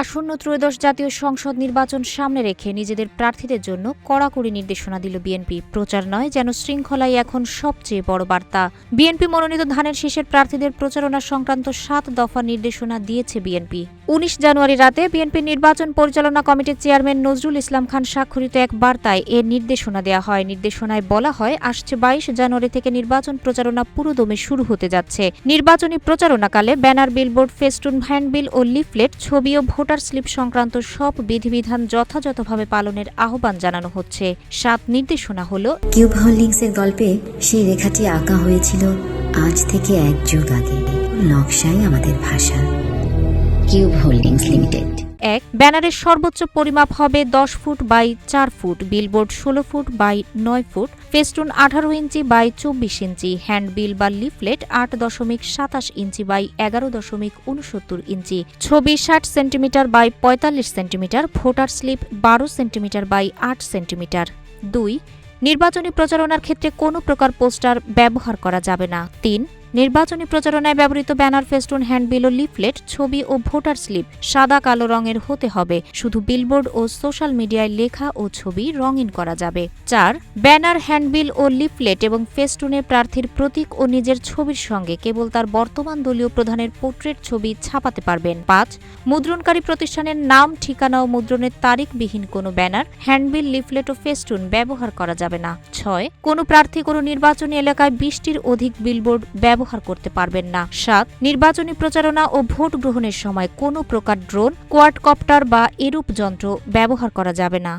আসন্ন ত্রয়োদশ জাতীয় সংসদ নির্বাচন সামনে রেখে নিজেদের প্রার্থীদের জন্য কড়াকড়ি নির্দেশনা দিল বিএনপি। প্রচার নয়, যেন শৃঙ্খলাই এখন সবচেয়ে বড় বার্তা। বিএনপি মনোনীত ধানের শীষের প্রার্থীদের প্রচারণা সংক্রান্ত ৭ দফা নির্দেশনা দিয়েছে বিএনপি। ১৯ জানুয়ারি রাতে বিএনপির নির্বাচন পরিচালনা কমিটির চেয়ারম্যান নজরুল ইসলাম খান স্বাক্ষরিত এক বার্তায় এ নির্দেশনা দেওয়া হয়। নির্দেশনায় বলা হয়, আসছে ২২ জানুয়ারি থেকে নির্বাচন প্রচারণা পুরোদমে শুরু হতে যাচ্ছে। নির্বাচনী প্রচারণাকালে ব্যানার, বিলবোর্ড, ফেস্টুন, হ্যান্ডবিল ও লিফলেট, ছবি ও ভোটার স্লিপ সংক্রান্ত সব বিধিবিধান যথাযথভাবে পালনের আহ্বান জানানো হচ্ছে। ৭ নির্দেশনা হল, কিউব হোল্ডিংসের গল্পে সেই রেখাটি আঁকা হয়েছিল আজ থেকে ১ যুগ আগে। নকশাই আমাদের ভাষা। Cube holdings limited. ১. ব্যানারের সর্বোচ্চ পরিমাপ হবে ১০ foot by ৪ foot, billboard ১৬ foot by ৯ foot, festoon ১৮ inch by ২৪ inch, handbill বা লিফলেট ৮.২৭ ইঞ্চি বাই ১১.৬৯ ইঞ্চি, ছবি ৬০ centimetre by ৪৫ centimetre, voter slip ১২ centimetre by ৮ centimetre. ২. নির্বাচনী প্রচারণার ক্ষেত্রে কোনো প্রকার পোস্টার ব্যবহার করা যাবে না। ৩. নির্বাচনী প্রচারণায় ব্যবহৃত ব্যানার, ফেস্টুন, হ্যান্ডবিল ও লিফলেট, ছবি ও ভোটার স্লিপ সাদা কালো রঙের হতে হবে। শুধু বিলবোর্ড ও সোশ্যাল মিডিয়ায় লেখা ও ছবি রঙিন করা যাবে। ৪. ব্যানার, হ্যান্ডবিল ও লিফলেট এবং ফেস্টুনে প্রার্থীর প্রতীক ও নিজের ছবির সঙ্গে কেবল তার বর্তমান দলীয় প্রধানের পোর্ট্রেট ছবি ছাপাতে পারবেন। ৫. মুদ্রণকারী প্রতিষ্ঠানের নাম, ঠিকানা ও মুদ্রণের তারিখবিহীন কোনো ব্যানার, হ্যান্ডবিল, লিফলেট ও ফেস্টুন ব্যবহার করা যাবে না। 6. কোনো প্রার্থী কোনো নির্বাচনী এলাকায় ২০টির অধিক বিলবোর্ড ব্যবহার করতে পারবেন না। ৭. নির্বাচনী প্রচারণা ও ভোট গ্রহণের সময় কোনো প্রকার ড্রোন, কোয়াডকপ্টার বা এরূপ যন্ত্র ব্যবহার করা যাবে না।